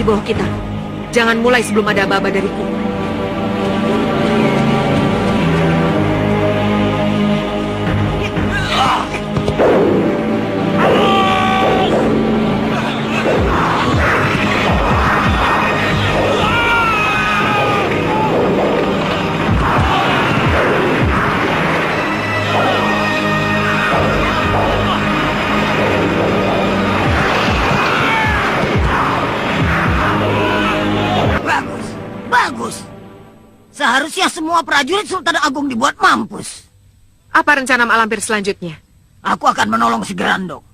bawah kita. Jangan mulai sebelum ada aba-aba dariku. Seharusnya semua prajurit Sultan Agung dibuat mampus. Apa rencana Mak Lampir selanjutnya? Aku akan menolong si Grandong.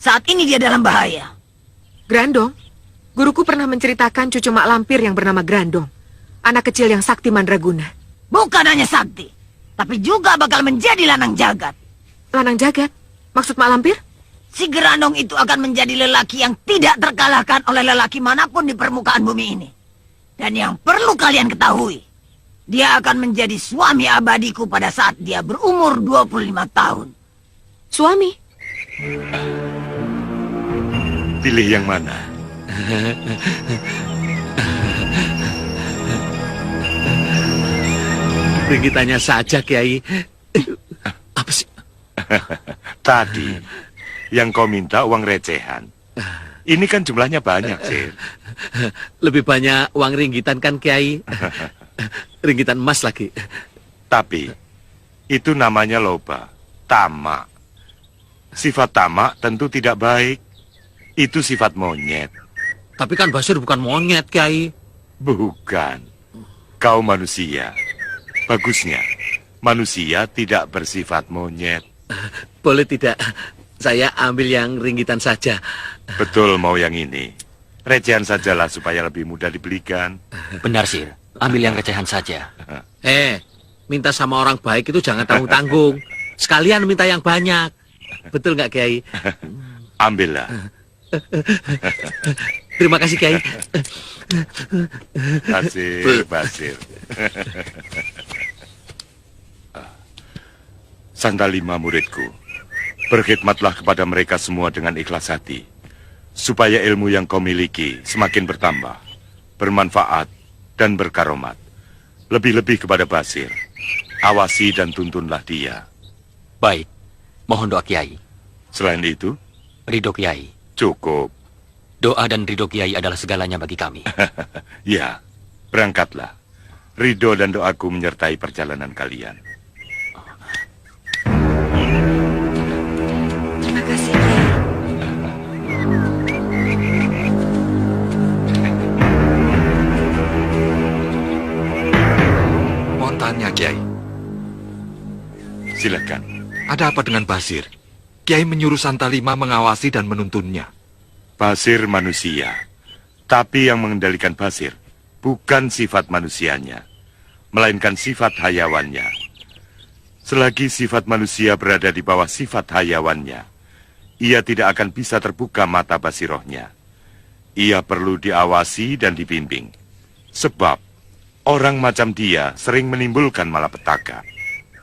Saat ini dia dalam bahaya. Grandong? Guruku pernah menceritakan cucu Mak Lampir yang bernama Grandong. Anak kecil yang sakti mandraguna. Bukan hanya sakti, tapi juga bakal menjadi lanang jagat. Lanang jagat? Maksud Mak Lampir? Si Grandong itu akan menjadi lelaki yang tidak terkalahkan oleh lelaki manapun di permukaan bumi ini. Dan yang perlu kalian ketahui, dia akan menjadi suami abadiku pada saat dia berumur 25 tahun. Suami? Pilih yang mana? Ringgitannya saja, Kiai. Apa sih? Tadi, yang kau minta uang recehan. Ini kan jumlahnya banyak, sih. Lebih banyak uang ringgitan kan, Kiai? Ringgitan emas lagi. Tapi, itu namanya loba. Tamak. Sifat tamak tentu tidak baik. Itu sifat monyet. Tapi kan Basir bukan monyet, Kiai. Bukan. Kau manusia. Bagusnya, manusia tidak bersifat monyet. Boleh tidak? Saya ambil yang ringgitan saja. Betul mau yang ini. Recehan sajalah supaya lebih mudah dibelikan. Benar, Sir. Ambil yang recehan saja. Minta sama orang baik itu jangan tanggung-tanggung. Sekalian minta yang banyak. Betul nggak, Kiai? Ambillah. Terima kasih, Kiai. Basir. Santalima muridku, berkhidmatlah kepada mereka semua dengan ikhlas hati, supaya ilmu yang kau miliki semakin bertambah, bermanfaat, dan berkaromat. Lebih-lebih kepada Basir, awasi dan tuntunlah dia. Baik, mohon doa Kiai. Selain itu? Ridho Kiai. Cukup. Doa dan ridho Kiai adalah segalanya bagi kami. Ya, berangkatlah. Ridho dan doaku menyertai perjalanan kalian. Terima kasih, Kiai. Mohon tanya, Kiai. Silakan. Ada apa dengan Basir? Kiai menyuruh Santalima mengawasi dan menuntunnya. Basir manusia, tapi yang mengendalikan Basir bukan sifat manusianya, melainkan sifat hayawannya. Selagi sifat manusia berada di bawah sifat hayawannya, ia tidak akan bisa terbuka mata basirohnya. Ia perlu diawasi dan dibimbing. Sebab orang macam dia sering menimbulkan malapetaka.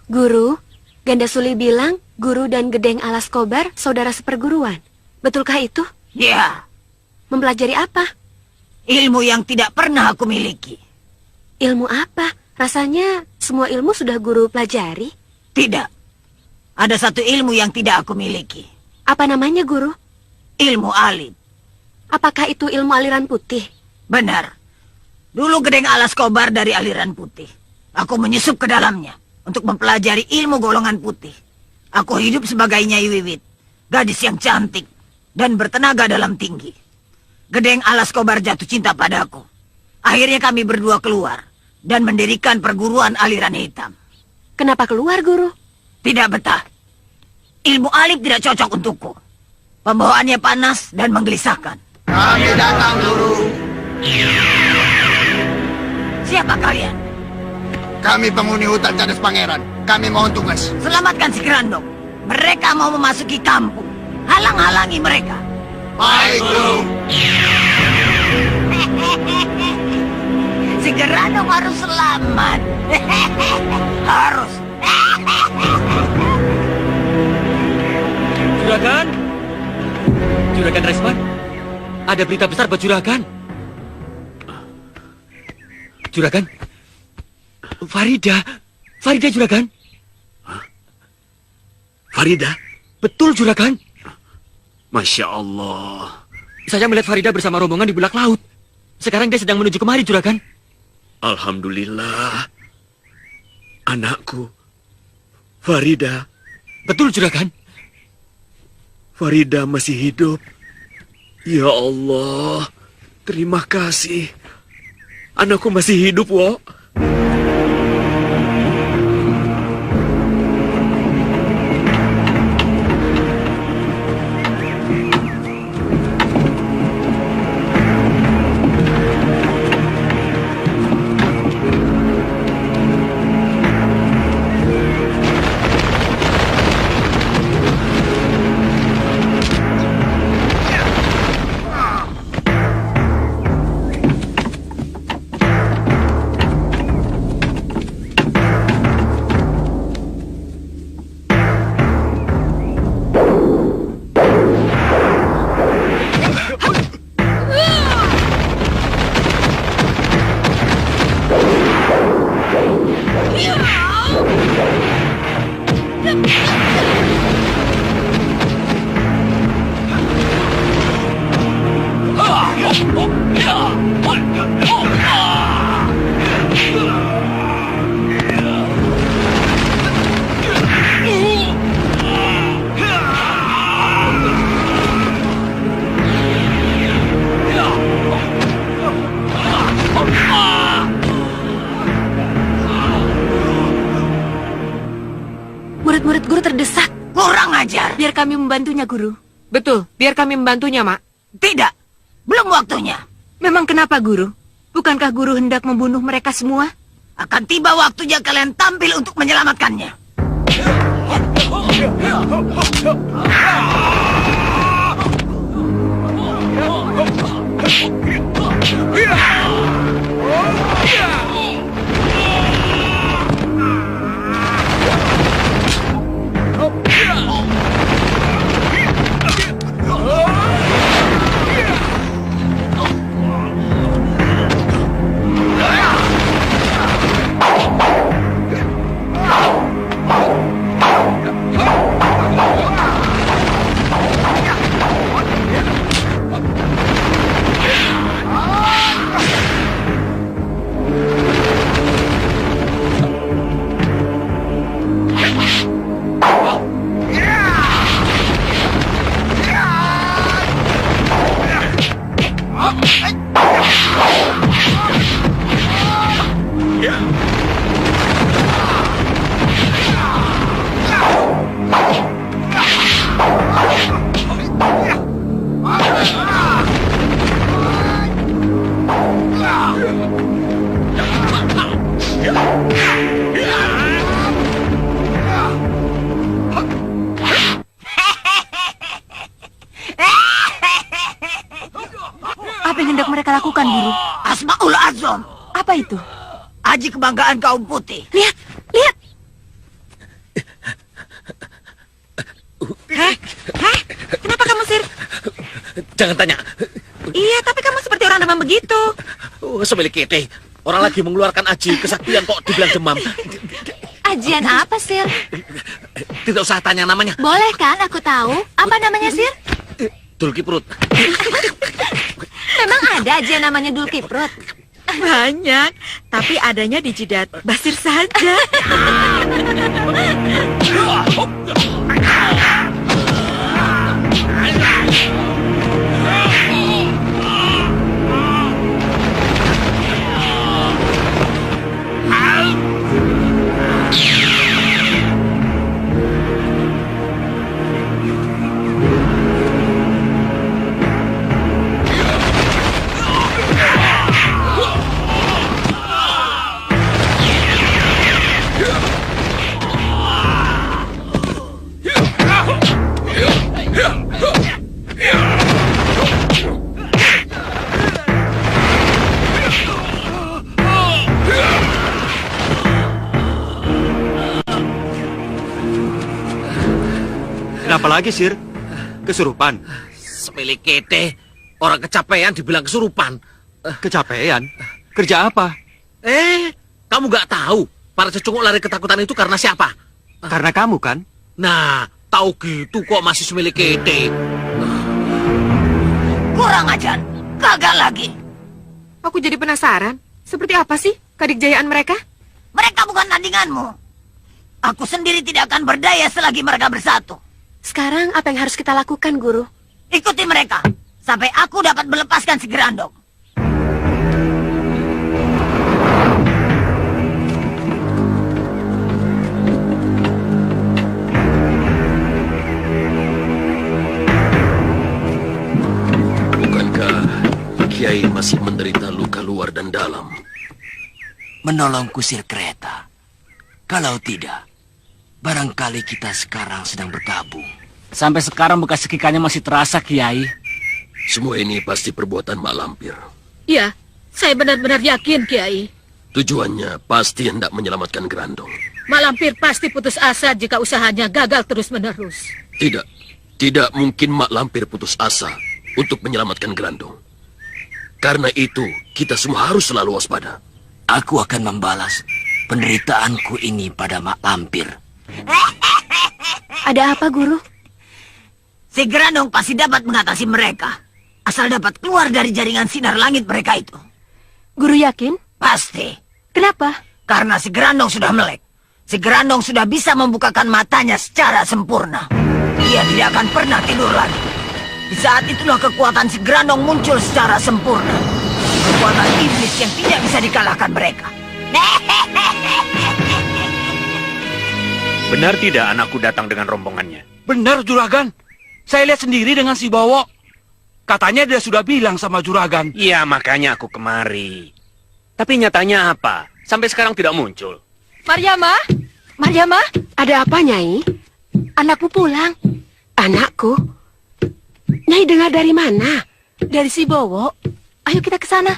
Guru, Ganda Suli bilang Guru dan Gedeng Alas Kobar saudara seperguruan. Betulkah itu? Ya, Mempelajari apa? ilmu yang tidak pernah aku miliki. Ilmu apa? Rasanya semua ilmu sudah Guru pelajari. Tidak. Ada satu ilmu yang tidak aku miliki. Apa namanya, Guru? Ilmu alit. Apakah itu ilmu aliran putih? Benar. Dulu Gedeng Alas Kobar dari aliran putih. Aku menyusup ke dalamnya untuk mempelajari ilmu golongan putih. Aku hidup sebagai Nyai Wiwit, gadis yang cantik dan bertenaga dalam tinggi. Gedeng Alas Kobar jatuh cinta padaku. Akhirnya kami berdua keluar dan mendirikan perguruan aliran hitam. Kenapa keluar, Guru? Tidak betah. Ilmu alit tidak cocok untukku. Pembawaannya panas dan menggelisahkan. Kami datang, Guru. Siapa kalian? Kami penghuni hutan Cadas Pangeran. Kami mohon tugas. Selamatkan si Gerandong. Mereka mau memasuki kampung. Halang-halangi mereka. Baik, Guru. Si Gerandong harus selamat. Harus. Juragan? Juragan Resman? Ada berita besar buat Juragan. Juragan? Farida. Farida, Juragan. Farida, Betul, Juragan. Masya Allah. Saya melihat Farida bersama rombongan di belak laut. Sekarang dia sedang menuju kemari, Juragan. Alhamdulillah. Anakku, Farida. Betul, Juragan. Farida masih hidup. Ya Allah, terima kasih. Anakku masih hidup, Wo. Murid-murid Guru terdesak. Kurang ajar. Biar kami membantunya, Guru. Betul, biar kami membantunya, Mak. Tidak. Belum waktunya. Memang kenapa, Guru? Bukankah Guru hendak membunuh mereka semua? Akan tiba waktunya kalian tampil untuk menyelamatkannya. Apa yang hendak mereka lakukan, Guru? Asmaul Azam. Apa itu? Aji kebanggaan kaum putih. Lihat, lihat. Heh? Kenapa kamu, Sir? Jangan tanya. Iya, tapi kamu seperti orang demam begitu. Semelikete. Orang lagi mengeluarkan aji kesaktian kok dibilang demam. Ajian apa, Sir? Tidak usah tanya namanya. Boleh kan aku tahu? Apa namanya, Sir? Dulkiprut. Memang ada ajian namanya Dulkiprut. Banyak, tapi adanya di jidat Basir saja. Kenapa lagi, Sir? Kesurupan? Semelikete. Orang kecapean dibilang kesurupan. Kecapean? Kerja apa? Kamu gak tahu para cecunguk lari ketakutan itu karena siapa? Karena kamu, kan? Nah, tahu gitu kok masih semelikete. Kurang ajar. Gagal lagi. Aku jadi penasaran. Seperti apa sih kadikjayaan mereka? Mereka bukan tandinganmu. Aku sendiri tidak akan berdaya selagi mereka bersatu. Sekarang apa yang harus kita lakukan, Guru? Ikuti mereka. Sampai aku dapat melepaskan si Gerandong. Bukankah Kiai masih menderita luka luar dan dalam? Menolong kusir kereta. Kalau tidak, barangkali kita sekarang sedang berkabung. Sampai sekarang bekas sekikannya masih terasa, Kiai. Semua ini pasti perbuatan Mak Lampir. Ya, saya benar-benar yakin, Kiai. Tujuannya pasti hendak menyelamatkan Gerandong. Mak Lampir pasti putus asa jika usahanya gagal terus-menerus. Tidak mungkin Mak Lampir putus asa untuk menyelamatkan Gerandong. Karena itu, kita semua harus selalu waspada. Aku akan membalas penderitaanku ini pada Mak Lampir. Ada apa, Guru? Si Gerandong pasti dapat mengatasi mereka. Asal dapat keluar dari jaringan sinar langit mereka itu. Guru yakin? Pasti. Kenapa? Karena si Gerandong sudah melek. Si Gerandong sudah bisa membukakan matanya secara sempurna. Dia tidak akan pernah tidur lagi. Di saat itulah kekuatan si Gerandong muncul secara sempurna. Kekuatan iblis yang tidak bisa dikalahkan mereka. Benar tidak anakku datang dengan rombongannya? Benar, Juragan. Saya lihat sendiri dengan si Bowo. Katanya dia sudah bilang sama Juragan. Iya, makanya aku kemari. Tapi nyatanya apa? Sampai sekarang tidak muncul. Maryama? Maryama? Ada apa, Nyai? Anakmu pulang. Anakku? Nyai dengar dari mana? Dari si Bowo. Ayo kita ke sana.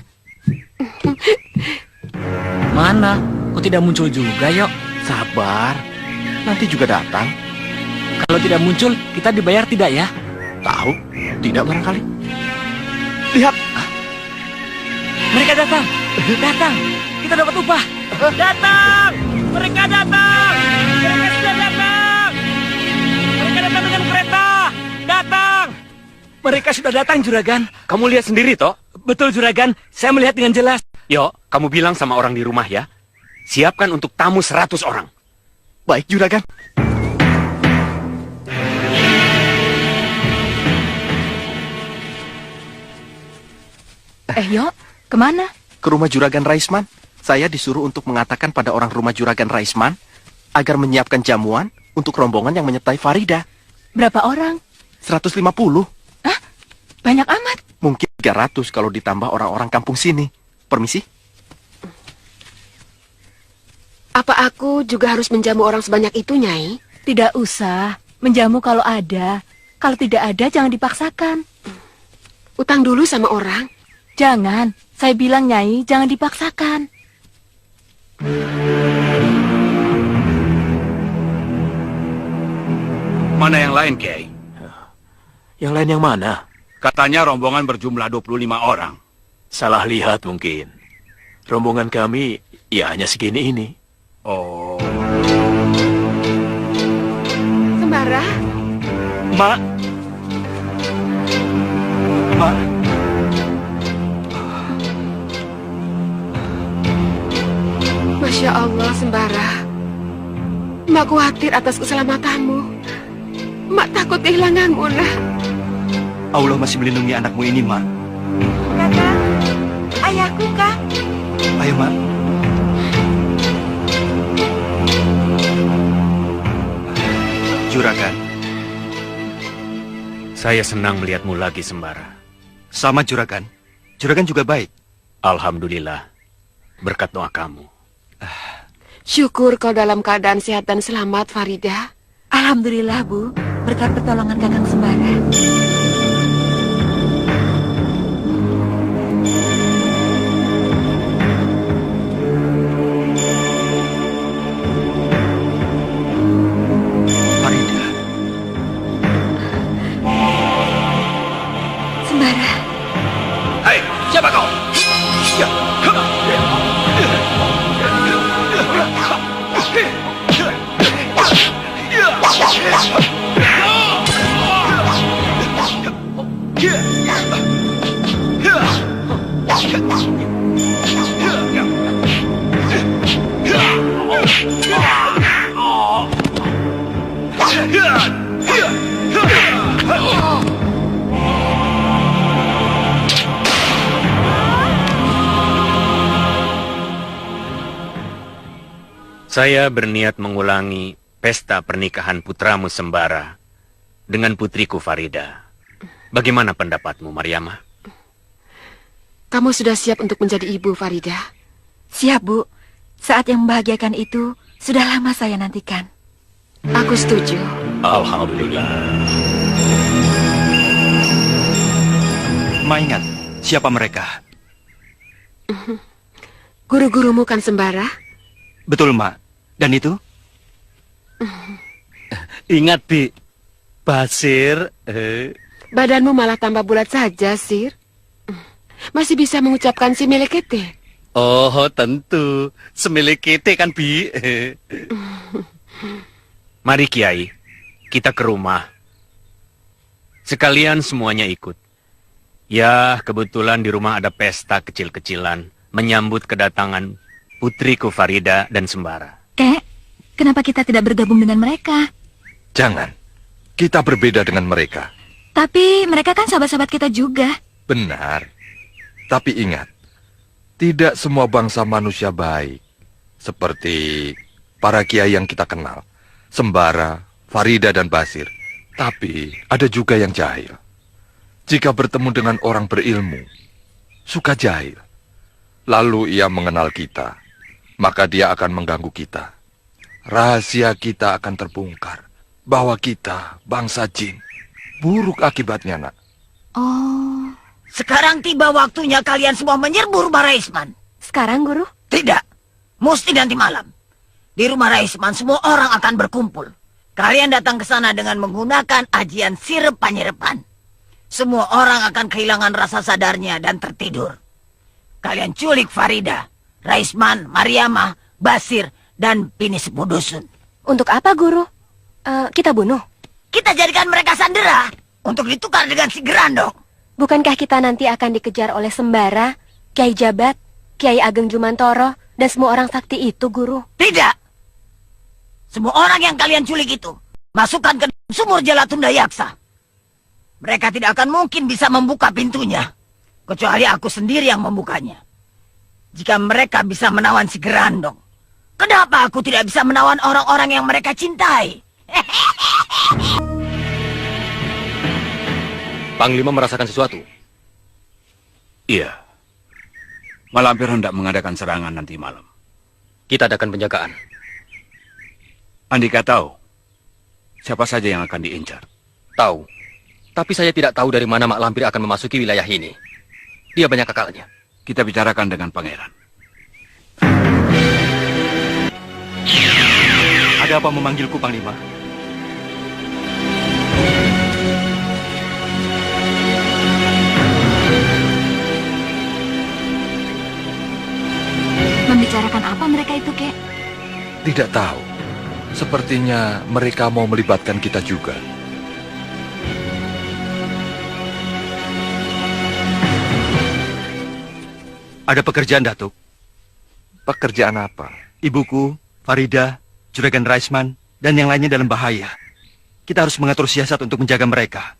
Mana? Kok tidak muncul juga, Yok? Sabar. Nanti juga datang. Kalau tidak muncul, kita dibayar tidak ya? Tahu? Tidak barangkali. Lihat. Mereka datang. Datang. Kita dapat upah. Datang. Mereka datang. Mereka sudah datang. Mereka datang dengan kereta. Datang. Mereka sudah datang, Juragan. Kamu lihat sendiri, toh? Betul, Juragan. Saya melihat dengan jelas. Yo, kamu bilang sama orang di rumah ya. Siapkan untuk tamu 100 orang. Baik, Juragan. Yok, kemana? Ke rumah Juragan Raisman. Saya disuruh untuk mengatakan pada orang rumah Juragan Raisman agar menyiapkan jamuan untuk rombongan yang menyertai Farida. Berapa orang? 150. Hah? Banyak amat. Mungkin 300 kalau ditambah orang-orang kampung sini. Permisi. Apa aku juga harus menjamu orang sebanyak itu, Nyai? Tidak usah. Menjamu kalau ada. Kalau tidak ada, jangan dipaksakan. Utang dulu sama orang? Jangan. Saya bilang, Nyai, jangan dipaksakan. Mana yang lain, Kiai? Yang lain yang mana? Katanya rombongan berjumlah 25 orang. Salah lihat mungkin. Rombongan kami ya hanya segini ini. Oh. Sembara? Mak. Mak. Masya Allah, Sembara. Mak khawatir atas keselamatanmu. Mak takut kehilanganmu, nak. Allah masih melindungi anakmu ini, Mak. Kakak, ayahku, Kak. Ayo, Mak. Juragan. Saya senang melihatmu lagi, Sembara. Sama, Juragan. Juragan juga baik. Alhamdulillah. Berkat doa kamu. Syukur kau dalam keadaan sehat dan selamat, Farida. Alhamdulillah, Bu. Berkat pertolongan Kakang Sembara. Farida. Sembara. Hai, siapa kau? Ya. Saya berniat mengulangi pesta pernikahan putramu Sembara dengan putriku Farida. Bagaimana pendapatmu, Mariamah? Kamu sudah siap untuk menjadi ibu, Farida? Siap, Bu. Saat yang membahagiakan itu sudah lama saya nantikan. Aku setuju. Alhamdulillah. Ma ingat, siapa mereka? Guru-gurumu kan, Sembara? Betul, Ma. Dan itu? Ingat, Bi. Basir. Badanmu malah tambah bulat saja, Sir. Masih bisa mengucapkan si melekete? Oh, tentu. Semilekete kan, Bi. Mari, Kiai. Kita ke rumah. Sekalian semuanya ikut. Ya, kebetulan di rumah ada pesta kecil-kecilan menyambut kedatangan putriku Farida dan Sembara. Kek, kenapa kita tidak bergabung dengan mereka? Jangan. Kita berbeda dengan mereka. Tapi mereka kan sahabat-sahabat kita juga. Benar. Tapi ingat, tidak semua bangsa manusia baik. Seperti para kiai yang kita kenal. Sembara, Farida, dan Basir. Tapi ada juga yang jahil. Jika bertemu dengan orang berilmu, suka jahil. Lalu ia mengenal kita, maka dia akan mengganggu kita. Rahasia kita akan terbongkar. Bahwa kita, bangsa jin, buruk akibatnya, nak. Oh. Sekarang tiba waktunya kalian semua menyerbu rumah Raisman. Sekarang, Guru? Tidak. Mesti nanti malam. Di rumah Raisman semua orang akan berkumpul. Kalian datang ke sana dengan menggunakan ajian sirep panyerepan. Semua orang akan kehilangan rasa sadarnya dan tertidur. Kalian culik Farida, Raisman, Mariamah, Basir, dan Pini Sepuh Dusun. Untuk apa, Guru? Kita bunuh? Kita jadikan mereka sandera untuk ditukar dengan si Gerandong. Bukankah kita nanti akan dikejar oleh Sembara, Kiai Jabat, Kiai Ageng Jumantoro, dan semua orang sakti itu, Guru? Tidak. Semua orang yang kalian culik itu, masukkan ke sumur Jalatunda Yaksa. Mereka tidak akan mungkin bisa membuka pintunya, kecuali aku sendiri yang membukanya. Jika mereka bisa menawan si Gerandong, kenapa aku tidak bisa menawan orang-orang yang mereka cintai? Panglima merasakan sesuatu? Iya. Malampir hendak mengadakan serangan nanti malam. Kita adakan penjagaan. Andika tahu siapa saja yang akan diincar? Tahu. Tapi saya tidak tahu dari mana Mak Lampir akan memasuki wilayah ini. Dia banyak akalnya. kita bicarakan dengan pangeran. Ada apa memanggilku, Panglima? Membicarakan apa mereka itu, Kek? Tidak tahu. Sepertinya mereka mau melibatkan kita juga. Ada pekerjaan, Datuk. Pekerjaan apa? Ibuku, Farida, Juragan Raisman, dan yang lainnya dalam bahaya. Kita harus mengatur siasat untuk menjaga mereka.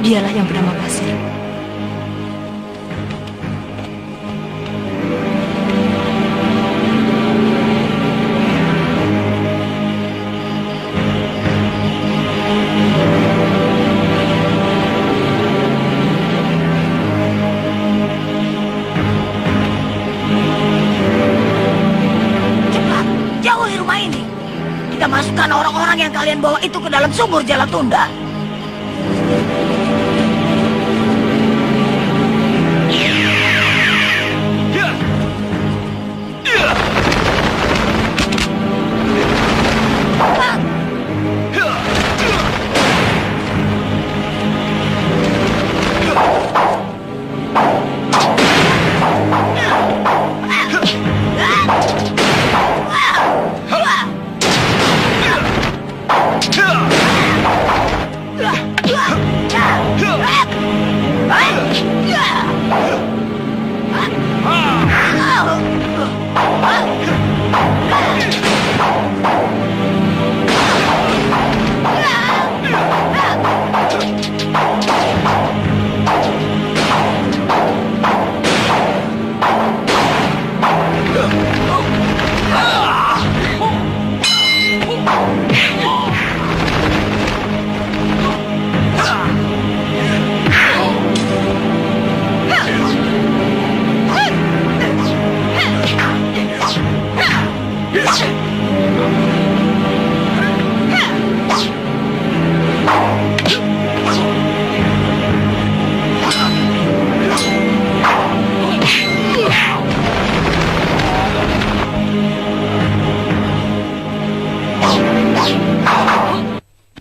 Dialah yang bernama Basir. Cepat, jauhi rumah ini. Kita masukkan orang-orang yang kalian bawa itu ke dalam sumur Jalatunda.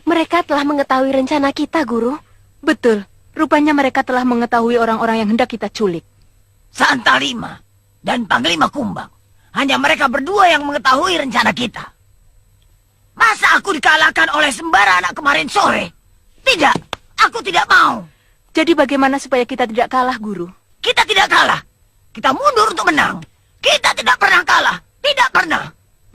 Mereka telah mengetahui rencana kita, Guru. Betul. Rupanya mereka telah mengetahui orang-orang yang hendak kita culik. Santa Lima dan Panglima Kumbang. Hanya mereka berdua yang mengetahui rencana kita. Masa aku dikalahkan oleh sembara anak kemarin sore? Tidak, aku tidak mau. Jadi bagaimana supaya kita tidak kalah, Guru? Kita tidak kalah. Kita mundur untuk menang. Kita tidak pernah kalah. Tidak pernah.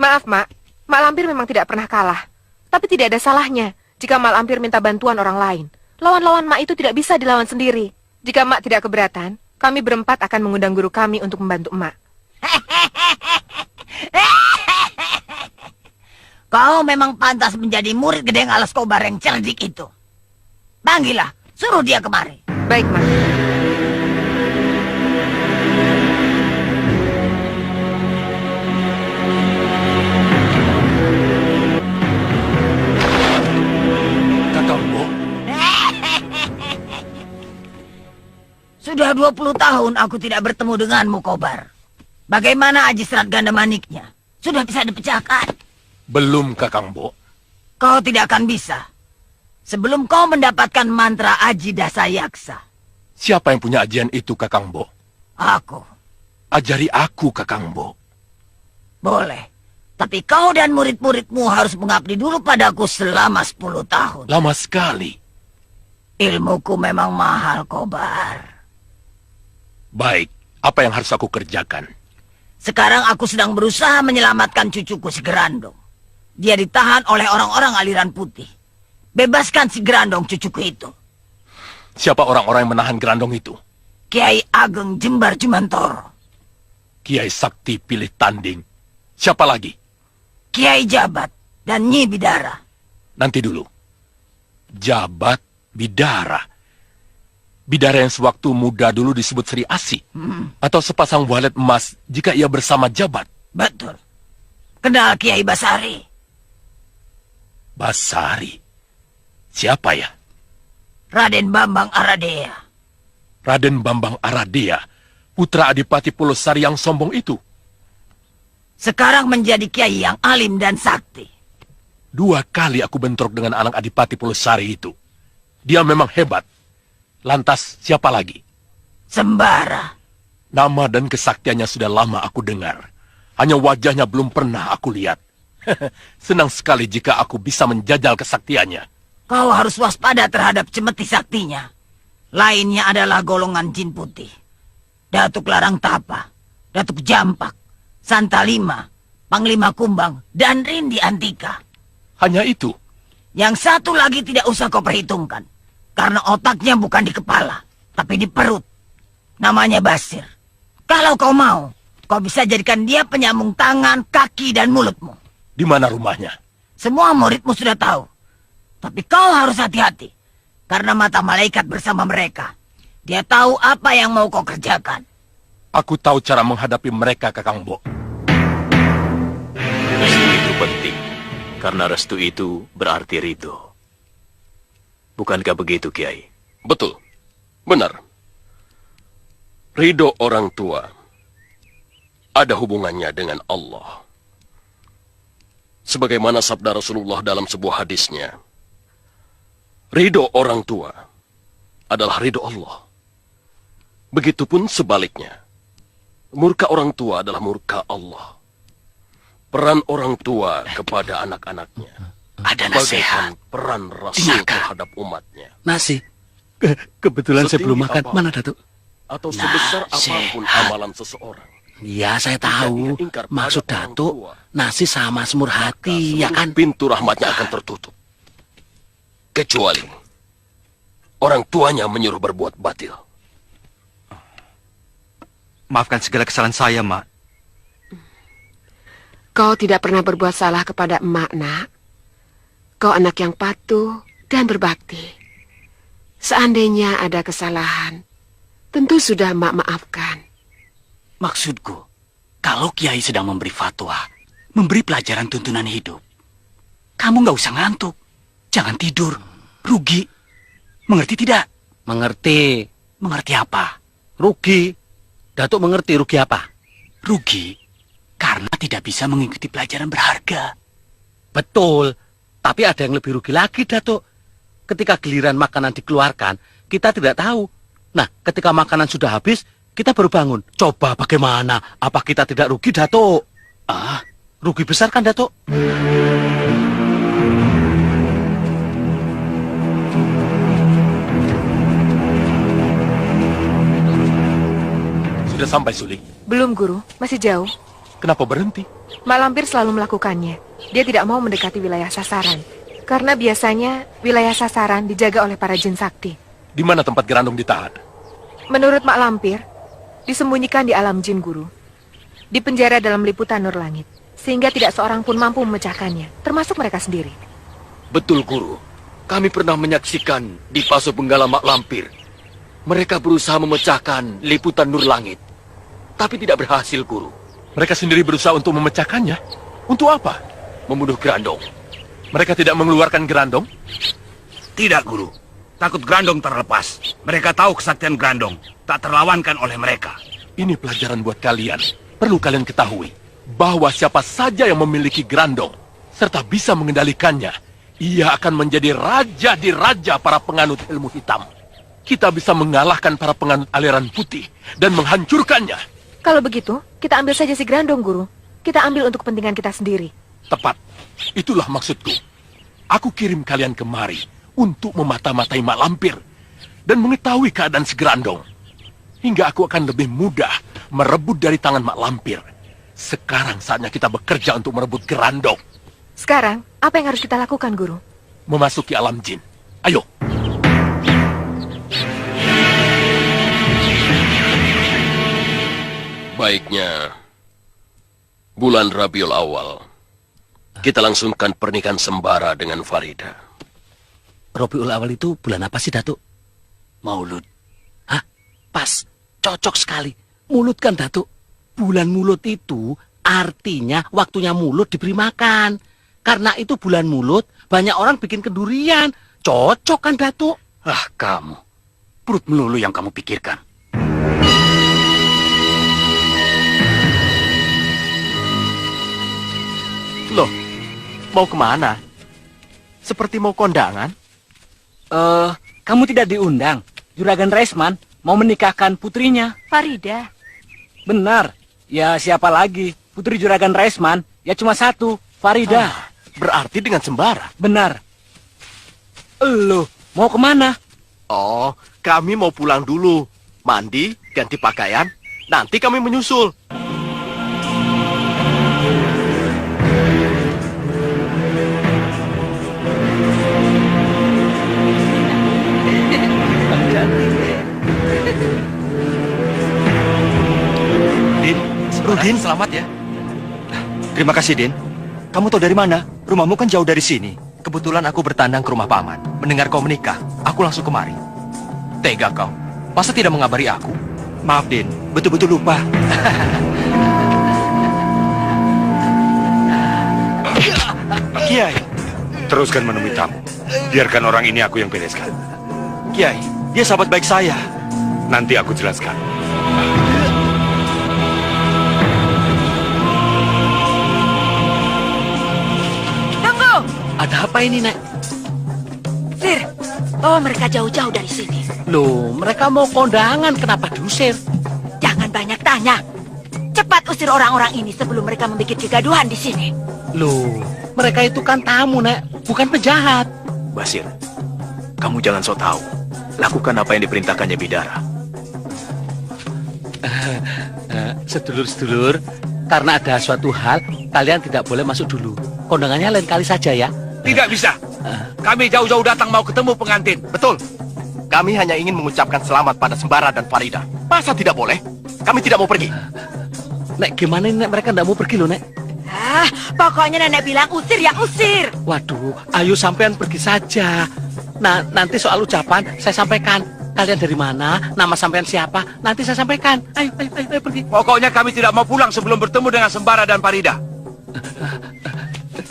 Maaf, Mak. Mak Lampir memang tidak pernah kalah. Tapi tidak ada salahnya jika Mak Lampir minta bantuan orang lain. Lawan-lawan Mak itu tidak bisa dilawan sendiri. Jika Mak tidak keberatan, kami berempat akan mengundang guru kami untuk membantu Mak. Kau memang pantas menjadi murid Gedeng Alas Kobar yang cerdik itu. Panggillah, suruh dia kemari. Baik, Mak. Sudah 20 tahun aku tidak bertemu denganmu, Kobar. Bagaimana Aji Serat Ganda Maniknya? Sudah bisa dipecahkan? Belum, Kakang Bo. Kau tidak akan bisa. Sebelum kau mendapatkan mantra Aji Dasayaksa. Siapa yang punya ajian itu, Kakang Bo? Aku. Ajari aku, Kakang Bo. Boleh. Tapi kau dan murid-muridmu harus mengabdi dulu padaku selama 10 tahun. Lama sekali. Ilmuku memang mahal, Kobar. Baik, apa yang harus aku kerjakan? Sekarang aku sedang berusaha menyelamatkan cucuku si Gerandong. Dia ditahan oleh orang-orang aliran putih. Bebaskan si Gerandong, cucuku itu. Siapa orang-orang yang menahan Gerandong itu? Kiai Ageng Jembar Jumantoro. Kiai Sakti Pilih Tanding. Siapa lagi? Kiai Jabat dan Nyi Bidara. Nanti dulu. Jabat Bidara. Bidara yang sewaktu muda dulu disebut Sri Asi. Atau sepasang walet emas jika ia bersama Jabat. Betul. Kenal Kiai Basari. Basari? Siapa ya? Raden Bambang Aradea. Raden Bambang Aradea, putra Adipati Pulosari yang sombong itu. Sekarang menjadi kiai yang alim dan sakti. 2 kali aku bentrok dengan anak Adipati Pulosari itu. Dia memang hebat. Lantas siapa lagi? Sembara. Nama dan kesaktiannya sudah lama aku dengar. Hanya wajahnya belum pernah aku lihat. Senang sekali jika aku bisa menjajal kesaktiannya. Kau harus waspada terhadap cemeti saktinya. Lainnya adalah golongan jin putih. Datuk Larang Tapa, Datuk Jampak, Santalima, Panglima Kumbang, dan Rindi Antika. Hanya itu? Yang satu lagi tidak usah kau perhitungkan. Karena otaknya bukan di kepala, tapi di perut. Namanya Basir. Kalau kau mau, kau bisa jadikan dia penyambung tangan, kaki, dan mulutmu. Di mana rumahnya? Semua muridmu sudah tahu. Tapi kau harus hati-hati. Karena mata malaikat bersama mereka. Dia tahu apa yang mau kau kerjakan. Aku tahu cara menghadapi mereka, Kakang Bo. Restu itu penting. Karena restu itu berarti ridho. Bukankah begitu, Kiai? Betul. Benar. Ridho orang tua ada hubungannya dengan Allah. Sebagaimana sabda Rasulullah dalam sebuah hadisnya, ridho orang tua adalah ridho Allah. Begitupun sebaliknya, murka orang tua adalah murka Allah. Peran orang tua kepada anak-anaknya ada nasihat. Peran Rasul terhadap umatnya. Nasi. Kebetulan saya belum makan. Mana, Datuk? Atau sebesar apapun amalan seseorang. Ya, saya tahu. Maksud Datuk, nasi sama semur hati, ya kan? Pintu rahmatnya akan tertutup. Kecuali orang tuanya menyuruh berbuat batil. Maafkan segala kesalahan saya, Mak. Kau tidak pernah berbuat salah kepada emak, nak. Kau anak yang patuh dan berbakti. Seandainya ada kesalahan, tentu sudah emak maafkan. Maksudku, kalau Kiai sedang memberi fatwa, memberi pelajaran tuntunan hidup, kamu nggak usah ngantuk. Jangan tidur. Rugi. Mengerti tidak? Mengerti. Mengerti apa? Rugi. Datuk mengerti rugi apa? Rugi karena tidak bisa mengikuti pelajaran berharga. Betul. Tapi ada yang lebih rugi lagi, Datuk. Ketika giliran makanan dikeluarkan, kita tidak tahu. Nah, ketika makanan sudah habis, kita baru bangun. Coba bagaimana? Apa kita tidak rugi, Datuk? Ah, rugi besar kan, Datuk? Sudah sampai, Suli? Belum, Guru. Masih jauh. Kenapa berhenti? Mak Lampir selalu melakukannya. Dia tidak mau mendekati wilayah sasaran. Karena biasanya wilayah sasaran dijaga oleh para jin sakti. Di mana tempat Gerandong ditahan? Menurut Mak Lampir, disembunyikan di alam jin, Guru. Di penjara dalam liputan nur langit. Sehingga tidak seorang pun mampu memecahkannya, termasuk mereka sendiri. Betul, Guru. Kami pernah menyaksikan di Paso Benggala Mak Lampir. Mereka berusaha memecahkan liputan nur langit. Tapi tidak berhasil, Guru. Mereka sendiri berusaha untuk memecahkannya? Untuk apa? Membunuh Gerandong. Mereka tidak mengeluarkan Gerandong? Tidak, Guru. Takut Gerandong terlepas. Mereka tahu kesaktian Gerandong. Tak terlawankan oleh mereka. Ini pelajaran buat kalian. Perlu kalian ketahui bahwa siapa saja yang memiliki Gerandong serta bisa mengendalikannya, ia akan menjadi raja di raja para penganut ilmu hitam. Kita bisa mengalahkan para penganut aliran putih dan menghancurkannya. Kalau begitu, kita ambil saja si Gerandong, Guru. kita ambil untuk kepentingan kita sendiri. Tepat. Itulah maksudku. Aku kirim kalian kemari untuk memata-matai mak lampir dan mengetahui keadaan si Grandong. Hingga aku akan lebih mudah merebut dari tangan mak lampir. Sekarang saatnya kita bekerja untuk merebut Grandong. Sekarang, apa yang harus kita lakukan, Guru? Memasuki alam jin. Ayo. Baiknya, bulan Rabiul Awal, kita langsungkan pernikahan sembara dengan Farida. Rabiul Awal itu bulan apa sih, Datuk? Maulud. Hah? Pas. Cocok sekali. Mulut kan, Datuk? Bulan mulut itu artinya waktunya mulut diberi makan. Karena itu bulan mulut, banyak orang bikin kedurian. Cocok kan, Datuk? Ah, kamu. Perut melulu yang kamu pikirkan. Loh, mau kemana? Seperti mau kondangan? Kamu tidak diundang. Juragan Raisman mau menikahkan putrinya. Farida. Benar. Ya, siapa lagi? Putri Juragan Raisman, ya cuma satu, Farida. Berarti dengan sembara? Benar. Loh, mau kemana? Oh, kami mau pulang dulu. Mandi, ganti pakaian, nanti kami menyusul. Din, selamat ya. Terima kasih, Din. Kamu tahu dari mana? Rumahmu kan jauh dari sini. Kebetulan aku bertandang ke rumah paman. Mendengar kau menikah, aku langsung kemari. Tega kau. Masa tidak mengabari aku? Maaf, Din. Betul-betul lupa. Kiai, teruskan menemui tamu. Biarkan orang ini aku yang bereskan. Kiai, dia sahabat baik saya. Nanti aku jelaskan. Ada apa ini, Nek? Sir, bawa mereka jauh-jauh dari sini. Loh, mereka mau kondangan, kenapa diusir? Jangan banyak tanya. Cepat usir orang-orang ini sebelum mereka membuat kegaduhan di sini. Loh, mereka itu kan tamu, Nek, bukan penjahat. Basir, kamu jangan sok tahu. Lakukan apa yang diperintahkannya Bidara. Sedulur-sedulur, karena ada suatu hal, kalian tidak boleh masuk dulu. Kondangannya lain kali saja ya. Tidak bisa. Kami jauh-jauh datang mau ketemu pengantin. Betul. Kami hanya ingin mengucapkan selamat pada Sembara dan Farida. Masa tidak boleh? Kami tidak mau pergi. Nek, gimana ini, Nek? Mereka tidak mau pergi loh, Nek. Pokoknya nenek bilang usir ya usir. Waduh, ayo sampean pergi saja. Nah, nanti soal ucapan saya sampaikan. Kalian dari mana? Nama sampean siapa? Nanti saya sampaikan. Ayo pergi. Pokoknya kami tidak mau pulang sebelum bertemu dengan Sembara dan Farida.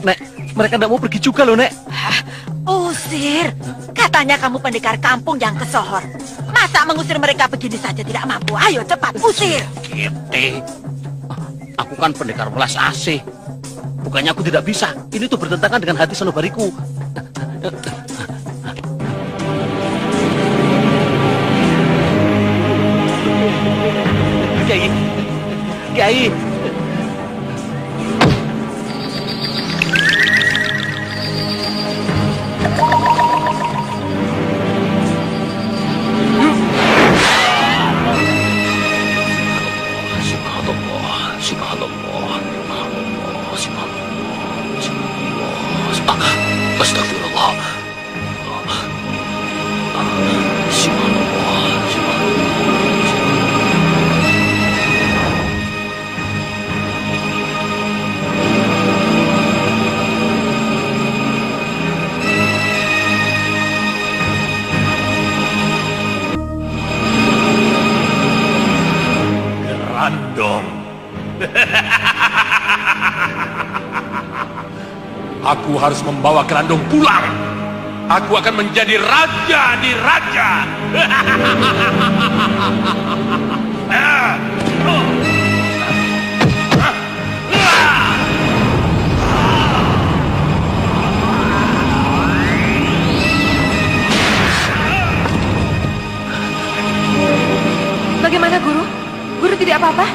Nek, mereka tidak mau pergi juga loh, Nek. Usir. Katanya kamu pendekar kampung yang kesohor. Masa mengusir mereka begini saja tidak mampu? Ayo cepat usir. Gitu. Aku kan pendekar welas asih. Bukannya aku tidak bisa. Ini tuh bertentangan dengan hati sanubariku. Kiai. Kiai. Astagfirullah. Grandong. Aku harus membawa Grandong pulang. Aku akan menjadi raja di raja. Bagaimana, Guru? Guru tidak apa-apa?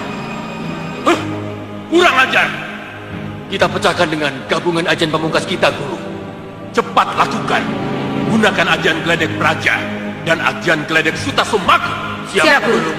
Kurang ajar. Kita pecahkan dengan gabungan ajian pamungkas kita, Guru. Cepat lakukan. Gunakan ajian geledek Praja dan ajian geledek Sutasomaku. Siap, Guru.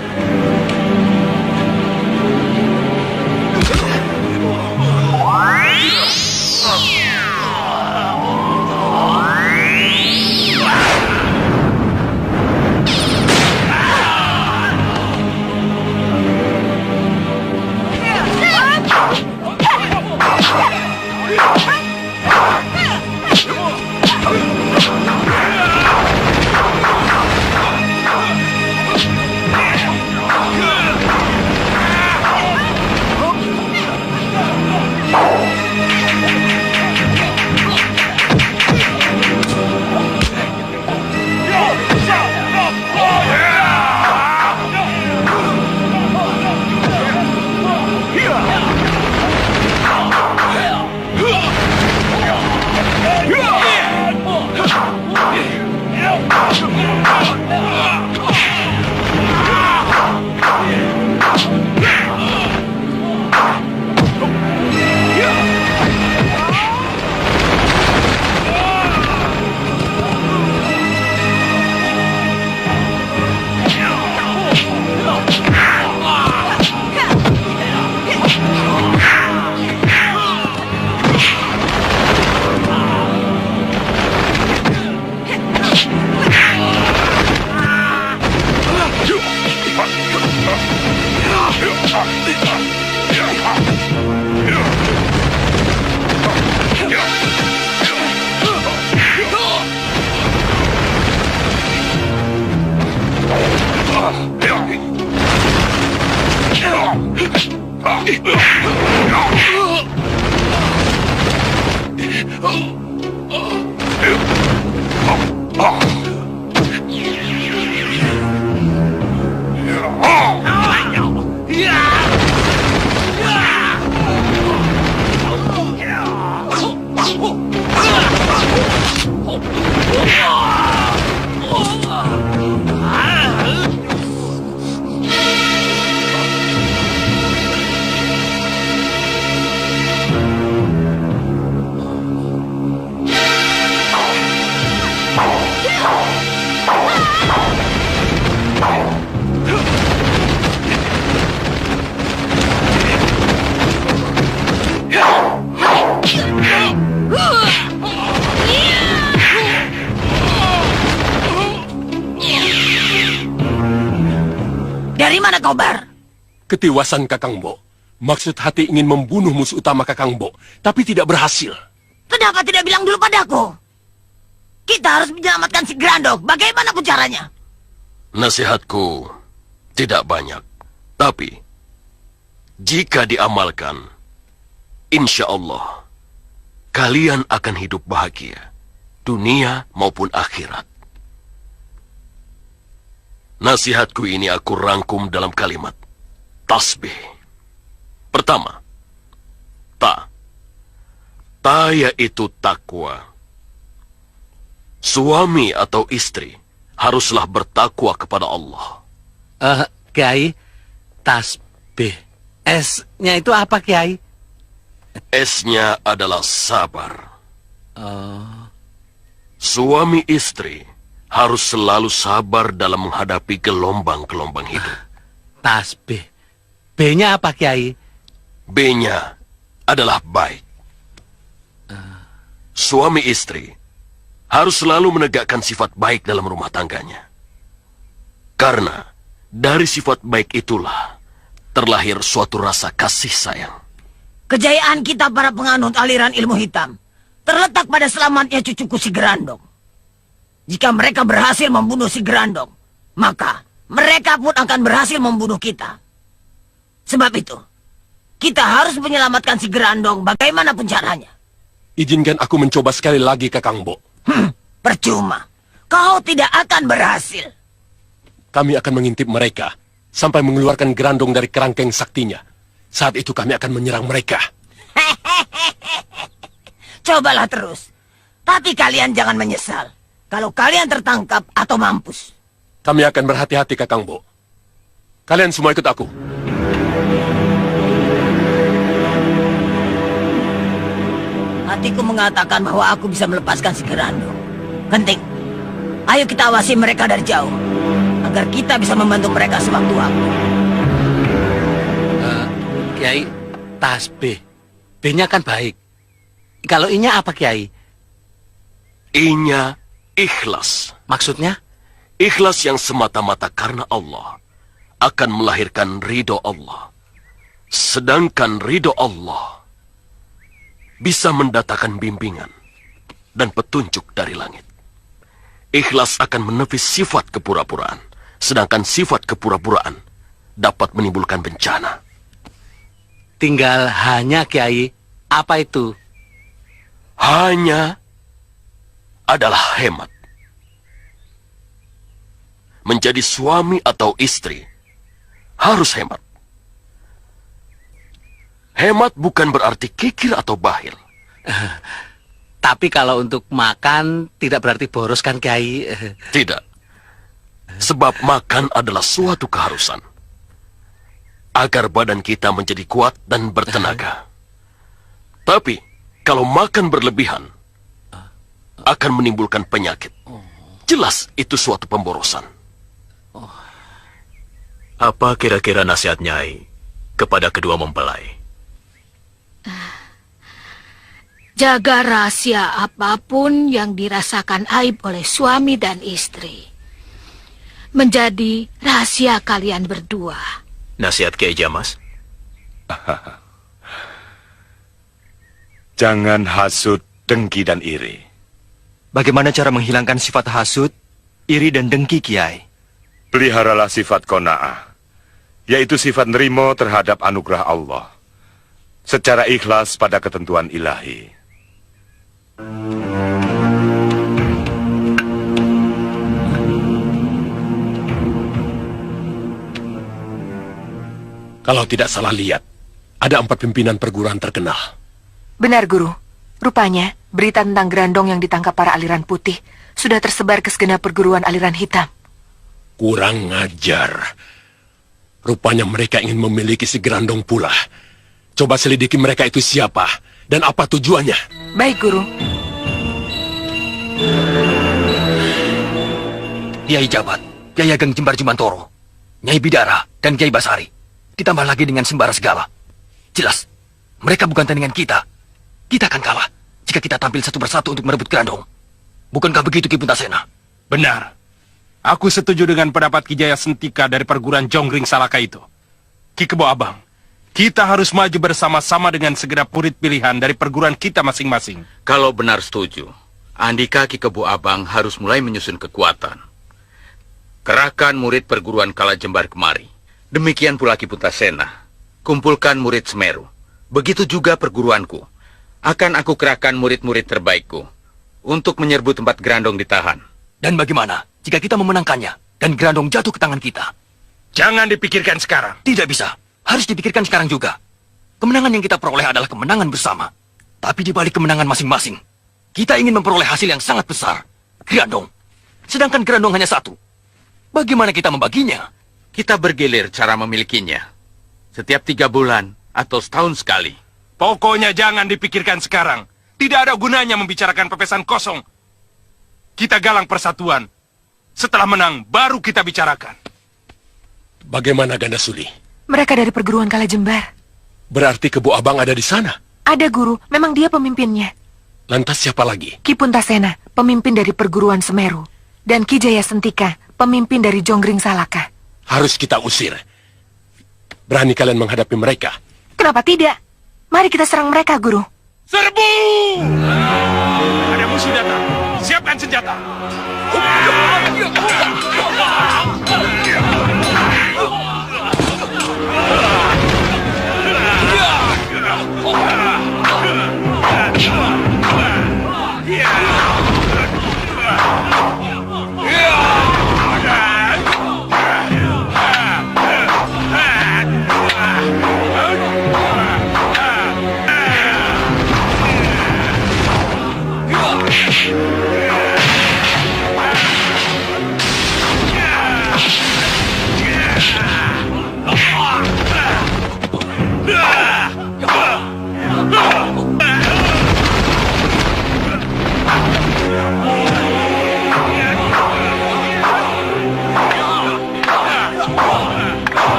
Dari mana kau, Bar? Ketiwasan Kakang Bo. Maksud hati ingin membunuh musuh utama Kakang Bo, tapi tidak berhasil. Kenapa tidak bilang dulu padaku? Kita harus menyelamatkan si Grandong, bagaimanapun caranya. Nasihatku tidak banyak, tapi jika diamalkan, insya Allah kalian akan hidup bahagia, dunia maupun akhirat. Nasihatku ini aku rangkum dalam kalimat tasbih. Pertama, ta. Ta yaitu takwa. Suami atau istri haruslah bertakwa kepada Allah. Kiai, tasbih. S-nya itu apa, Kiai? S-nya adalah sabar. Suami istri harus selalu sabar dalam menghadapi gelombang-gelombang hidup. Tasbih. B-nya apa, Kiai? B-nya adalah baik. Suami istri harus selalu menegakkan sifat baik dalam rumah tangganya. Karena dari sifat baik itulah terlahir suatu rasa kasih sayang. Kejayaan kita para penganut aliran ilmu hitam terletak pada selamatnya cucuku si Grandong. Jika mereka berhasil membunuh si Grandong, maka mereka pun akan berhasil membunuh kita. Sebab itu, kita harus menyelamatkan si Grandong bagaimanapun caranya. Izinkan aku mencoba sekali lagi, Kakang Bo. Percuma. Kau tidak akan berhasil. Kami akan mengintip mereka sampai mengeluarkan Grandong dari kerangkeng saktinya. Saat itu kami akan menyerang mereka. Cobalah terus. Tapi kalian jangan menyesal kalau kalian tertangkap atau mampus. Kami akan berhati-hati, Kakang Bo. Kalian semua ikut aku. hatiku mengatakan bahwa aku bisa melepaskan si Grandong. Genting, ayo kita awasi mereka dari jauh, agar kita bisa membantu mereka sewaktu-waktu. Kiai, tasbih. B-nya kan baik. Kalau I-nya apa, Kiai? I-nya ikhlas. Maksudnya? Ikhlas yang semata-mata karena Allah akan melahirkan ridho Allah. Sedangkan ridho Allah bisa mendatangkan bimbingan dan petunjuk dari langit. Ikhlas akan menepis sifat kepura-puraan, sedangkan sifat kepura-puraan dapat menimbulkan bencana. Tinggal hanya, Kiai. Apa itu? Hanya adalah hemat. Menjadi suami atau istri harus hemat. Hemat bukan berarti kikir atau bakhil. Tapi kalau untuk makan tidak berarti boros kan, Kiai? Tidak. Sebab makan adalah suatu keharusan. Agar badan kita menjadi kuat dan bertenaga. Tapi kalau makan berlebihan akan menimbulkan penyakit. Jelas itu suatu pemborosan. Apa kira-kira nasihat Nyai kepada kedua mempelai? Jaga rahasia apapun yang dirasakan aib oleh suami dan istri. Menjadi rahasia kalian berdua. Nasihat Kiai Jamas? Jangan hasut, dengki, dan iri. Bagaimana cara menghilangkan sifat hasut, iri, dan dengki, Kiai? Peliharalah sifat qanaah, yaitu sifat nerimo terhadap anugerah Allah, secara ikhlas pada ketentuan ilahi. Kalau tidak salah lihat, ada 4 pimpinan perguruan terkenal. Benar, Guru. Rupanya, berita tentang Grandong yang ditangkap para aliran putih sudah tersebar ke segenap perguruan aliran hitam. Kurang ngajar. Rupanya mereka ingin memiliki si Grandong pula. Coba selidiki mereka itu siapa dan apa tujuannya. Baik, Guru. Kiai Jabat, Kiai Ageng Jembar Jumantoro, Nyai Bidara, dan Kiai Basari. Ditambah lagi dengan sembara segala. Jelas, mereka bukan tandingan kita. Kita akan kalah jika kita tampil satu persatu untuk merebut Grandong. Bukankah begitu, Ki Puntasena? Benar. Aku setuju dengan pendapat Ki Jaya Sentika dari perguruan Jonggring Salaka itu. Ki Kebo Abang, kita harus maju bersama-sama dengan segenap murid pilihan dari perguruan kita masing-masing. Kalau benar setuju, andika Ki Kebo Abang harus mulai menyusun kekuatan. Kerahkan murid perguruan Kalajembar kemari. Demikian pula Ki Puntasena. Kumpulkan murid Semeru. Begitu juga perguruanku. Akan aku kerahkan murid-murid terbaikku untuk menyerbu tempat Grandong ditahan. Dan bagaimana jika kita memenangkannya dan Grandong jatuh ke tangan kita? Jangan dipikirkan sekarang. Tidak bisa. Harus dipikirkan sekarang juga. Kemenangan yang kita peroleh adalah kemenangan bersama. Tapi di balik kemenangan masing-masing, kita ingin memperoleh hasil yang sangat besar. Grandong. Sedangkan Grandong hanya satu. Bagaimana kita membaginya? Kita bergilir cara memilikinya. Setiap 3 bulan atau setahun sekali. Pokoknya jangan dipikirkan sekarang. Tidak ada gunanya membicarakan pepesan kosong. Kita galang persatuan. Setelah menang, baru kita bicarakan. Bagaimana Ganda Suli? Mereka dari perguruan Kalajembar. Berarti Kebo Abang ada di sana? Ada, Guru. Memang dia pemimpinnya. Lantas siapa lagi? Ki Puntasena, pemimpin dari perguruan Semeru. Dan Ki Jaya Sentika, pemimpin dari Jonggring Salaka. Harus kita usir. Berani kalian menghadapi mereka? Kenapa tidak? Mari kita serang mereka, Guru. Serbu! Ada musuh datang. Siapkan senjata.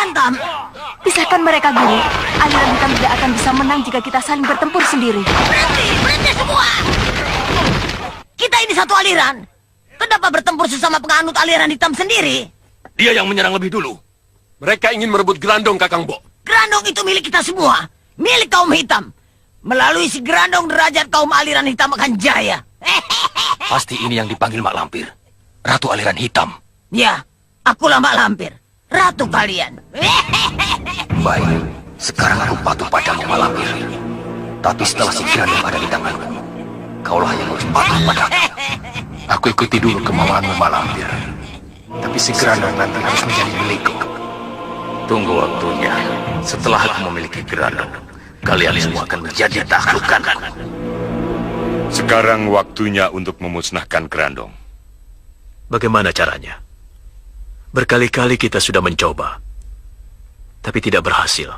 hantam. Pisahkan mereka, Guru. Aliran hitam tidak akan bisa menang jika kita saling bertempur sendiri. Berhenti semua. Kita ini satu aliran. Kenapa bertempur sesama penganut aliran hitam sendiri? Dia yang menyerang lebih dulu. Mereka ingin merebut Grandong, Kakang Bo. Grandong itu milik kita semua. Milik kaum hitam. Melalui si Grandong derajat kaum aliran hitam akan jaya. Pasti ini yang dipanggil Mak Lampir. Ratu aliran hitam. Ya, akulah Mak Lampir. Ratu kalian. Baik, sekarang aku patuh padamu Mak Lampir. Tapi setelah si Grandong ada di tanganku, kaulah yang harus patuh padaku. Aku ikuti dulu kemauanmu Mak Lampir. Tapi si Grandong nanti harus menjadi milikku. Tunggu waktunya. Setelah aku memiliki Grandong, kalian semua akan menjadi taklukkanku. Sekarang waktunya untuk memusnahkan Grandong. Bagaimana caranya? Berkali-kali kita sudah mencoba, tapi tidak berhasil.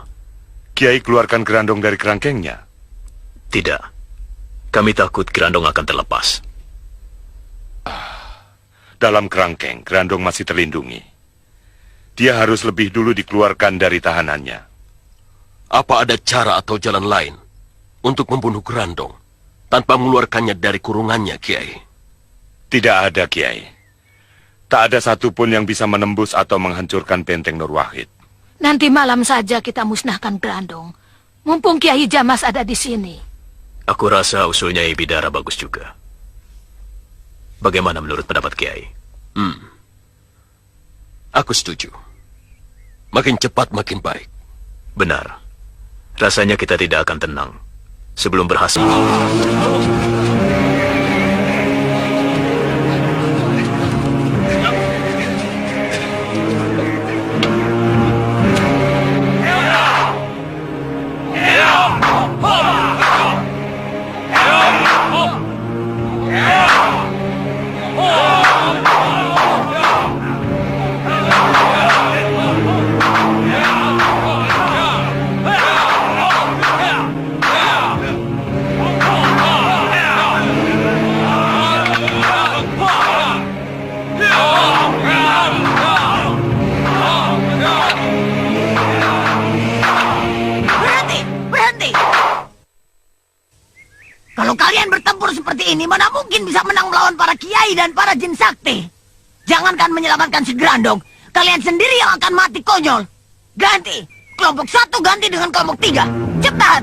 Kiai keluarkan Grandong dari kerangkengnya. Tidak. Kami takut Grandong akan terlepas. Dalam kerangkeng, Grandong masih terlindungi. Dia harus lebih dulu dikeluarkan dari tahanannya. Apa ada cara atau jalan lain untuk membunuh Grandong tanpa mengeluarkannya dari kurungannya, Kiai? Tidak ada, Kiai. Tak ada satupun yang bisa menembus atau menghancurkan benteng Nur Wahid. Nanti malam saja kita musnahkan Grandong. Mumpung Kiai Jamas ada di sini. Aku rasa usulnya Ibidara bagus juga. Bagaimana menurut pendapat Kiai? Aku setuju. Makin cepat makin baik. Benar. Rasanya kita tidak akan tenang sebelum berhasil. Kalau kalian bertempur seperti ini, mana mungkin bisa menang melawan para kiai dan para jin sakti? Jangankan menyelamatkan si Grandong, kalian sendiri yang akan mati konyol. Ganti, kelompok 1 ganti dengan kelompok 3. Cepat!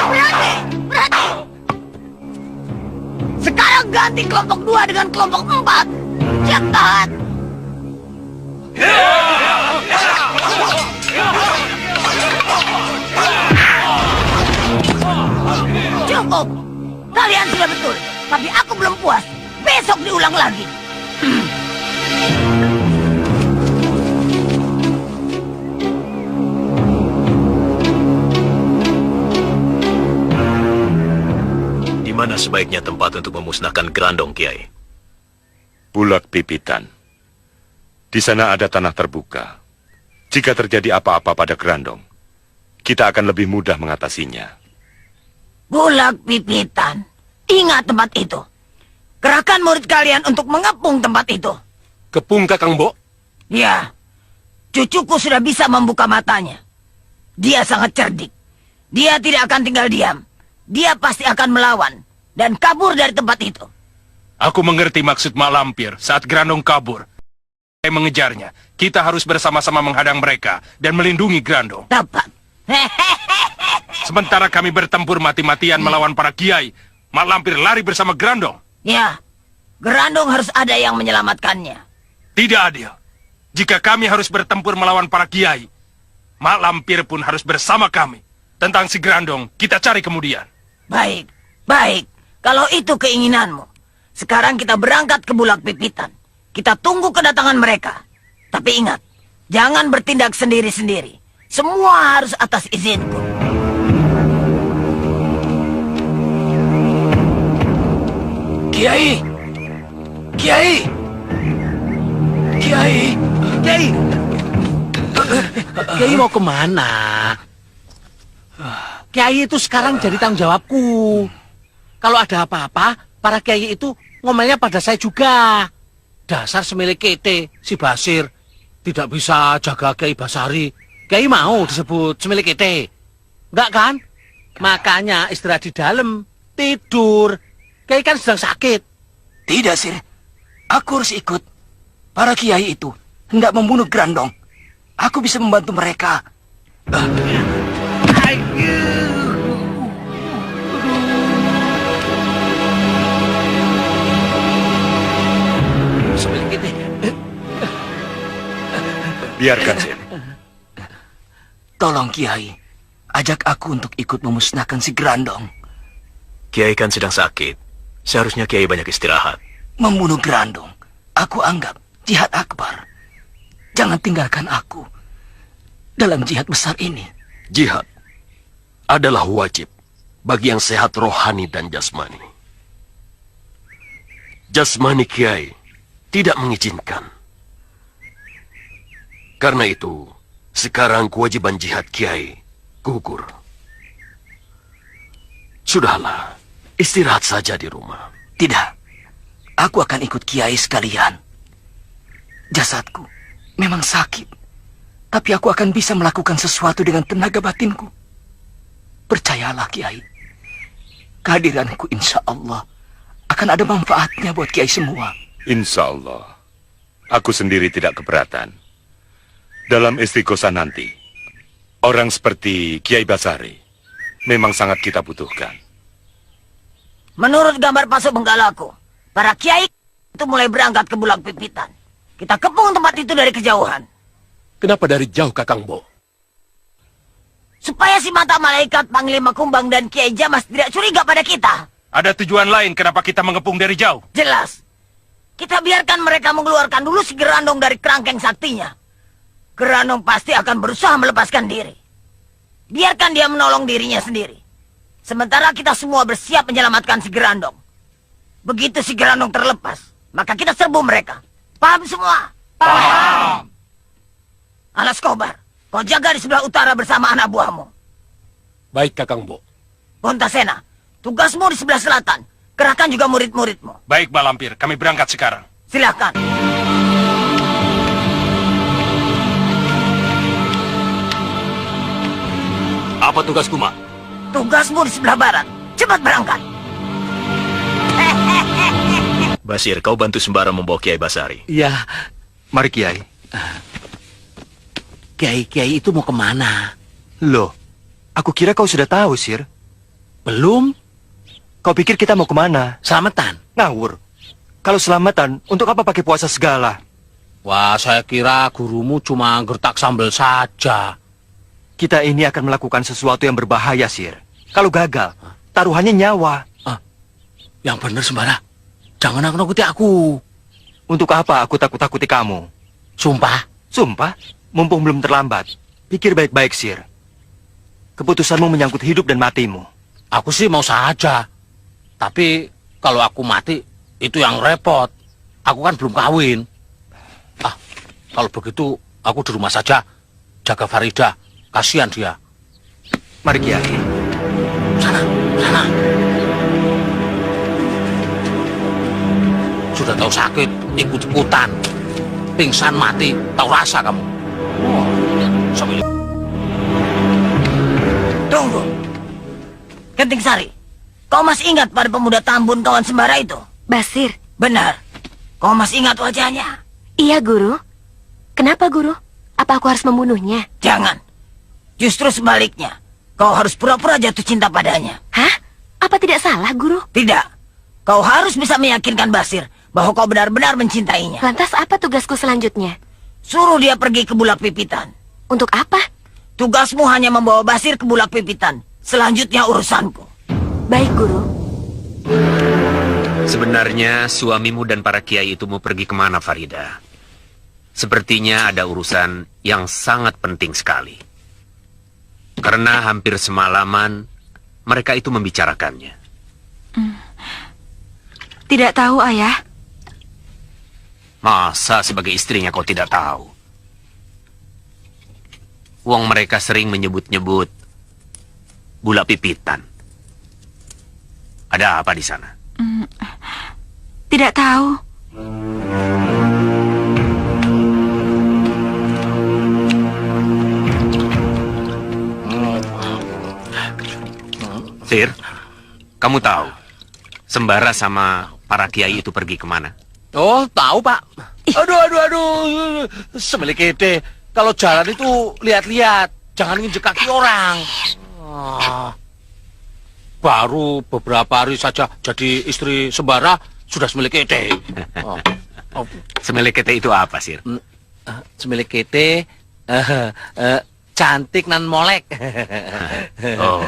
Berhenti! Sekarang ganti kelompok 2 dengan kelompok 4. Cepat! Cukup! Kalian sudah betul, tapi aku belum puas. Besok diulang lagi. Di mana sebaiknya tempat untuk memusnahkan Grandong, Kiai? Bulak Pipitan. Di sana ada tanah terbuka. Jika terjadi apa-apa pada Grandong, kita akan lebih mudah mengatasinya. Bulak Pipitan. Ingat tempat itu. Kerahkan murid kalian untuk mengepung tempat itu. Kepung, Kakang Bo? Ya. Cucuku sudah bisa membuka matanya. Dia sangat cerdik. Dia tidak akan tinggal diam. Dia pasti akan melawan dan kabur dari tempat itu. Aku mengerti maksud Mak Lampir saat Grandong kabur. Saya mengejarnya. Kita harus bersama-sama menghadang mereka dan melindungi Grandong. Tepat. Sementara kami bertempur mati-matian melawan para kiai, Mak Lampir lari bersama Grandong. Ya, Grandong harus ada yang menyelamatkannya. Tidak adil. Jika kami harus bertempur melawan para kiai, Mak Lampir pun harus bersama kami. Tentang si Grandong, kita cari kemudian. Baik, baik. Kalau itu keinginanmu. Sekarang kita berangkat ke Bulak Pipitan. Kita tunggu kedatangan mereka. Tapi ingat, jangan bertindak sendiri-sendiri. Semua harus atas izinku. Kiai! Kiai! Kiai! Kiai! Kiai mau kemana? Kiai itu sekarang jadi tanggung jawabku. Kalau ada apa-apa, para kiai itu ngomelnya pada saya juga. Dasar semilik kete, si Basir. Tidak bisa jaga Kiai Basari. Kiai mau disebut semilik kete. Enggak kan? Makanya istirahat di dalam. Tidur. Kiai kan sedang sakit. Tidak, Sir. Aku harus ikut. Para kiai itu hendak membunuh Grandong. Aku bisa membantu mereka. Biarkan, Sir. Tolong, Kiai. Ajak aku untuk ikut memusnahkan si Grandong. Kiai kan sedang sakit. Seharusnya Kiai banyak istirahat. Membunuh Grandong, aku anggap jihad akbar. Jangan tinggalkan aku dalam jihad besar ini. Jihad adalah wajib bagi yang sehat rohani dan jasmani. Jasmani Kiai tidak mengizinkan. Karena itu, sekarang kewajiban jihad Kiai gugur. Sudahlah, istirahat saja di rumah. Tidak, aku akan ikut Kiai sekalian. Jasadku memang sakit, tapi aku akan bisa melakukan sesuatu dengan tenaga batinku. Percayalah, Kiai. Kehadiranku insya Allah akan ada manfaatnya buat Kiai semua. Insya Allah. Aku sendiri tidak keberatan. Dalam istiqosah nanti, orang seperti Kiai Basari memang sangat kita butuhkan. Menurut gambar pasuk benggalaku, para kiai itu mulai berangkat ke Bulak Pipitan. Kita kepung tempat itu dari kejauhan. Kenapa dari jauh, Kakang Bo? Supaya si mata malaikat Panglima Kumbang dan Kiai Jamas tidak curiga pada kita. Ada tujuan lain kenapa kita mengepung dari jauh? Jelas. Kita biarkan mereka mengeluarkan dulu si Grandong dari kerangkeng saktinya. Grandong pasti akan berusaha melepaskan diri. Biarkan dia menolong dirinya sendiri. Sementara kita semua bersiap menyelamatkan si Grandong. Begitu si Grandong terlepas, maka kita serbu mereka. Paham semua? Paham. Alas Kobar, kau jaga di sebelah utara bersama anak buahmu. Baik, Kakang Bo. Puntasena, tugasmu di sebelah selatan. Kerahkan juga murid-muridmu. Baik, Malampir. Kami berangkat sekarang. Silakan. Apa tugasku, Mak? Tugasmu di sebelah barat. Cepat berangkat. Basir, kau bantu sembara membawa Kiai Basari. Iya. Mari, Kiai. Kiai itu mau kemana? Loh, aku kira kau sudah tahu, Sir. Belum. Kau pikir kita mau kemana? Selamatan. Ngawur. Kalau selamatan, untuk apa pakai puasa segala? Wah, saya kira gurumu cuma gertak sambal saja. Kita ini akan melakukan sesuatu yang berbahaya, Sir. Kalau gagal, taruhannya nyawa. Yang benar, Sembara. Jangan nakut-nakuti aku. Untuk apa aku takut-takuti kamu? Sumpah. Sumpah? Mumpung belum terlambat. Pikir baik-baik, Sir. Keputusanmu menyangkut hidup dan matimu. Aku sih mau saja. Tapi kalau aku mati, itu yang repot. Aku kan belum kawin. Kalau begitu, aku di rumah saja. Jaga Farida. Kasihan dia. Mari, Kiai. Sana. Sudah tahu sakit, ikut-ikutan. Pingsan mati, tahu rasa kamu. Sambil... Tunggu. Genting Sari, kau masih ingat pada pemuda Tambun kawan Sembara itu? Basir. Benar. Kau masih ingat wajahnya? Iya, Guru. Kenapa, Guru? Apa aku harus membunuhnya? Jangan. Justru sebaliknya. Kau harus pura-pura jatuh cinta padanya. Hah? Apa tidak salah, Guru? Tidak. Kau harus bisa meyakinkan Basir bahwa kau benar-benar mencintainya. Lantas apa tugasku selanjutnya? Suruh dia pergi ke Bulak Pipitan. Untuk apa? Tugasmu hanya membawa Basir ke Bulak Pipitan. Selanjutnya urusanku. Baik, Guru. Sebenarnya suamimu dan para kiai itu mau pergi kemana, Farida? Sepertinya ada urusan yang sangat penting sekali. Karena hampir semalaman mereka itu membicarakannya. Tidak tahu, Ayah. Masa sebagai istrinya kau tidak tahu? Wong mereka sering menyebut-nyebut Bula Pipitan. Ada apa di sana? Tidak tahu. Sir, kamu tahu Sembara sama para kiai itu pergi kemana? Oh, tahu, Pak. Aduh. Semelikete. Kalau jalan itu lihat-lihat, jangan nginjek kaki orang. Baru beberapa hari saja jadi istri Sembara sudah semelikete. Semelikete itu apa, Sir? Semelikete cantik nan molek. Oh.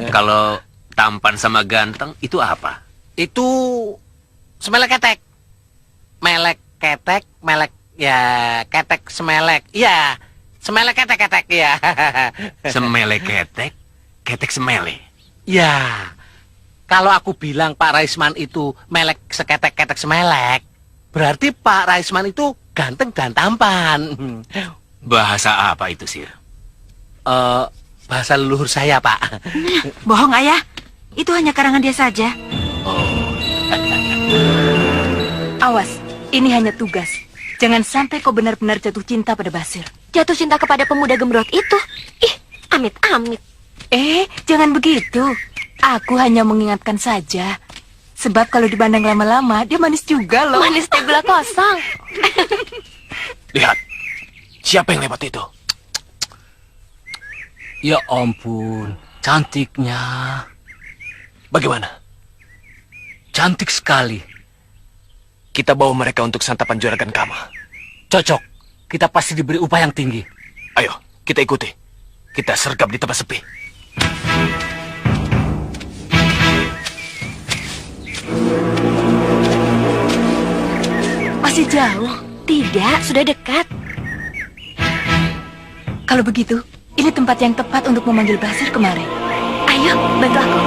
Kalau tampan sama ganteng itu apa? Itu semelek ketek. Melek ketek, melek ya ketek semelek. Iya, semelek ketek-ketek ya. Semelek ketek, ketek semele. Ya. Kalau aku bilang Pak Raisman itu melek seketek-ketek semelek, berarti Pak Raisman itu ganteng dan tampan. Bahasa apa itu, Sir? Bahasa leluhur saya, Pak. Bohong, Ayah. Itu hanya karangan dia saja. Awas, ini hanya tugas. Jangan sampai kau benar-benar jatuh cinta pada Basir. Jatuh cinta kepada pemuda gembrot itu? Ih, amit-amit. Jangan begitu. Aku hanya mengingatkan saja. Sebab kalau dipandang lama-lama, dia manis juga loh. Manis teh gula kosong. Lihat, siapa yang lewat itu? Ya ampun, cantiknya. Bagaimana? Cantik sekali. Kita bawa mereka untuk santapan juragan Kama. Cocok. Kita pasti diberi upah yang tinggi. Ayo, kita ikuti. Kita sergap di tempat sepi. Masih jauh? Tidak, sudah dekat. Kalau begitu, ini tempat yang tepat untuk memanggil Basir kemari. Ayo, bantu aku.